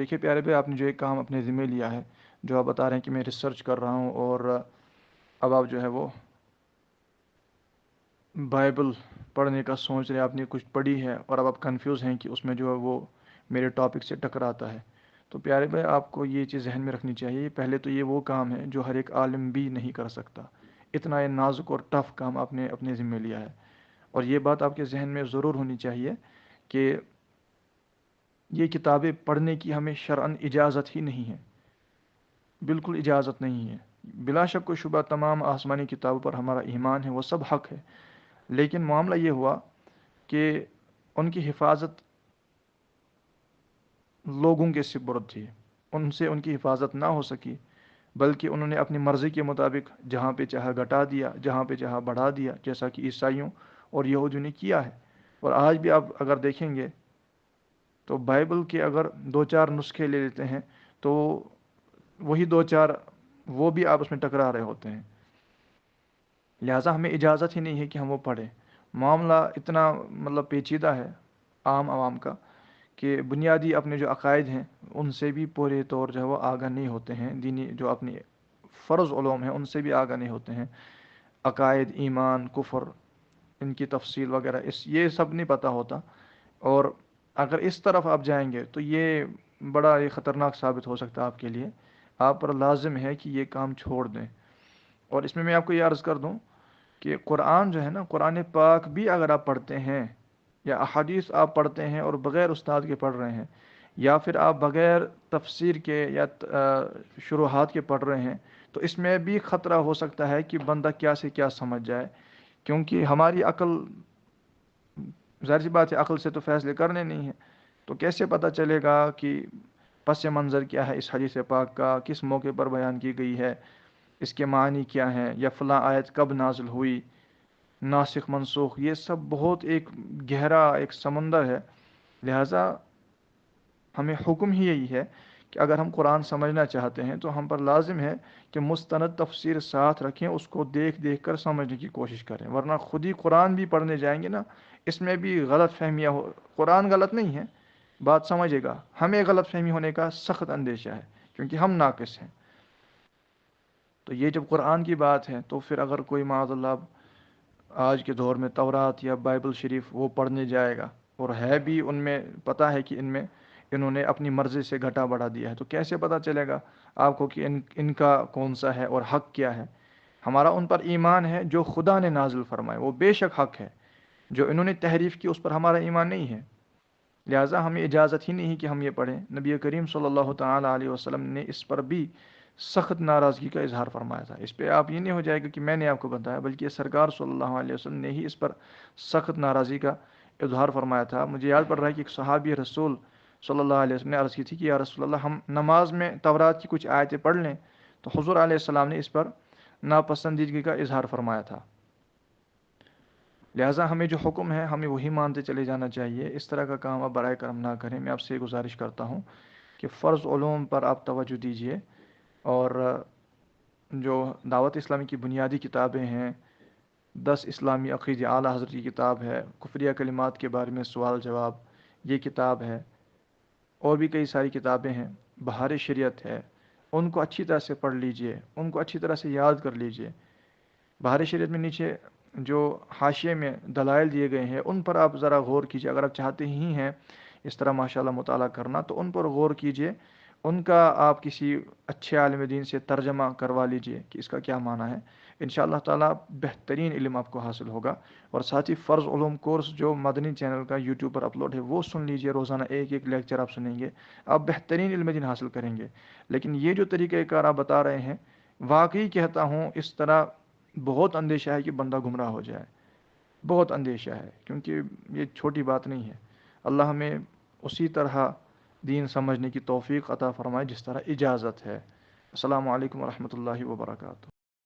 دیکھیے پیارے بھائی، آپ نے جو ایک کام اپنے ذمہ لیا ہے، جو آپ بتا رہے ہیں کہ میں ریسرچ کر رہا ہوں، اور اب آپ جو ہے وہ بائبل پڑھنے کا سوچ رہے ہیں، آپ نے کچھ پڑھی ہے اور اب آپ کنفیوز ہیں کہ اس میں جو ہے وہ میرے ٹاپک سے ٹکراتا ہے. تو پیارے بھائی، آپ کو یہ چیز ذہن میں رکھنی چاہیے. پہلے تو یہ وہ کام ہے جو ہر ایک عالم بھی نہیں کر سکتا. اتنا یہ نازک اور ٹف کام آپ نے اپنے ذمہ لیا ہے. اور یہ بات آپ کے ذہن میں ضرور ہونی چاہیے کہ یہ کتابیں پڑھنے کی ہمیں شرعاً اجازت ہی نہیں ہے. بالکل اجازت نہیں ہے. بلا شک و شبہ تمام آسمانی کتابوں پر ہمارا ایمان ہے، وہ سب حق ہے. لیکن معاملہ یہ ہوا کہ ان کی حفاظت لوگوں کے سپرد تھی. ان سے ان کی حفاظت نہ ہو سکی، بلکہ انہوں نے اپنی مرضی کے مطابق جہاں پہ چاہا گھٹا دیا، جہاں پہ چاہا بڑھا دیا، جیسا کہ عیسائیوں اور یہودیوں نے کیا ہے. اور آج بھی آپ اگر دیکھیں گے تو بائبل کے اگر دو چار نسخے لے لیتے ہیں تو وہی دو چار وہ بھی آپ اس میں ٹکرا رہے ہوتے ہیں. لہٰذا ہمیں اجازت ہی نہیں ہے کہ ہم وہ پڑھیں. معاملہ اتنا مطلب پیچیدہ ہے عام عوام کا کہ بنیادی اپنے جو عقائد ہیں ان سے بھی پورے طور جو ہے وہ آگاہ نہیں ہوتے ہیں. دینی جو اپنی فرض علوم ہیں ان سے بھی آگاہ نہیں ہوتے ہیں. عقائد، ایمان، کفر، ان کی تفصیل وغیرہ یہ سب نہیں پتہ ہوتا. اور اگر اس طرف آپ جائیں گے تو یہ بڑا خطرناک ثابت ہو سکتا ہے آپ کے لیے. آپ پر لازم ہے کہ یہ کام چھوڑ دیں. اور اس میں آپ کو یہ عرض کر دوں کہ قرآن جو ہے نا، قرآن پاک بھی اگر آپ پڑھتے ہیں یا احادیث آپ پڑھتے ہیں اور بغیر استاد کے پڑھ رہے ہیں، یا پھر آپ بغیر تفسیر کے یا شروحات کے پڑھ رہے ہیں، تو اس میں بھی خطرہ ہو سکتا ہے کہ بندہ کیا سے کیا سمجھ جائے. کیونکہ ہماری عقل، ظاہر سی بات ہے، عقل سے تو فیصلے کرنے نہیں ہیں. تو کیسے پتہ چلے گا کہ پس منظر کیا ہے اس حدیث پاک کا، کس موقع پر بیان کی گئی ہے، اس کے معنی کیا ہیں، یا فلاں آیت کب نازل ہوئی، ناسخ منسوخ، یہ سب بہت ایک گہرا ایک سمندر ہے. لہٰذا ہمیں حکم ہی یہی ہے کہ اگر ہم قرآن سمجھنا چاہتے ہیں تو ہم پر لازم ہے کہ مستند تفسیر ساتھ رکھیں، اس کو دیکھ دیکھ کر سمجھنے کی کوشش کریں. ورنہ خود ہی قرآن بھی پڑھنے جائیں گے نا، اس میں بھی غلط فہمیاں قرآن غلط نہیں ہے، بات سمجھے گا، ہمیں غلط فہمی ہونے کا سخت اندیشہ ہے کیونکہ ہم ناقص ہیں. تو یہ جب قرآن کی بات ہے تو پھر اگر کوئی معاذ اللہ آج کے دور میں تورات یا بائبل شریف وہ پڑھنے جائے گا اور ہے بھی ان میں پتہ ہے کہ انہوں نے اپنی مرضی سے گھٹا بڑھا دیا ہے، تو کیسے پتہ چلے گا آپ کو کہ ان کا کون سا ہے اور حق کیا ہے؟ ہمارا ان پر ایمان ہے جو خدا نے نازل فرمائے، وہ بے شک حق ہے. جو انہوں نے تحریف کی اس پر ہمارا ایمان نہیں ہے. لہٰذا ہمیں اجازت ہی نہیں کہ ہم یہ پڑھیں. نبی کریم صلی اللہ تعالیٰ علیہ وسلم نے اس پر بھی سخت ناراضگی کا اظہار فرمایا تھا. اس پہ آپ یہ نہیں ہو جائے گا کہ میں نے آپ کو بتایا، بلکہ سرکار صلی اللہ علیہ وسلم نے ہی اس پر سخت ناراضگی کا اظہار فرمایا تھا. مجھے یاد پڑ رہا ہے کہ ایک صحابی رسول صلی اللہ علیہ وسلم نے عرض کی تھی کہ یا رسول اللہ، ہم نماز میں تورات کی کچھ آیتیں پڑھ لیں. تو حضور علیہ السلام نے اس پر ناپسندیدگی کا اظہار فرمایا تھا. لہٰذا ہمیں جو حکم ہے ہمیں وہی مانتے چلے جانا چاہیے. اس طرح کا کام آپ برائے کرم نہ کریں. میں آپ سے گزارش کرتا ہوں کہ فرض علوم پر آپ توجہ دیجیے. اور جو دعوت اسلامی کی بنیادی کتابیں ہیں، 10 اسلامی عقیدے اعلیٰ حضرت کی کتاب ہے، کفریہ کلمات کے بارے میں سوال جواب یہ کتاب ہے، اور بھی کئی ساری کتابیں ہیں، بہار شریعت ہے، ان کو اچھی طرح سے پڑھ لیجئے، ان کو اچھی طرح سے یاد کر لیجئے. بہار شریعت میں نیچے جو حاشیے میں دلائل دیے گئے ہیں ان پر آپ ذرا غور کیجئے. اگر آپ چاہتے ہی ہیں اس طرح ماشاءاللہ مطالعہ کرنا تو ان پر غور کیجئے. ان کا آپ کسی اچھے عالم دین سے ترجمہ کروا لیجئے کہ اس کا کیا معنی ہے. انشاءاللہ تعالیٰ بہترین علم آپ کو حاصل ہوگا. اور ساتھ ہی فرض علوم کورس جو مدنی چینل کا یوٹیوب پر اپلوڈ ہے وہ سن لیجئے. روزانہ ایک ایک لیکچر آپ سنیں گے، آپ بہترین علم دین حاصل کریں گے. لیکن یہ جو طریقہ کار آپ بتا رہے ہیں، واقعی کہتا ہوں اس طرح بہت اندیشہ ہے کہ بندہ گمراہ ہو جائے. بہت اندیشہ ہے، کیونکہ یہ چھوٹی بات نہیں ہے. اللہ ہمیں اسی طرح دین سمجھنے کی توفیق عطا فرمائے جس طرح اجازت ہے. السلام علیکم ورحمۃ اللہ وبرکاتہ.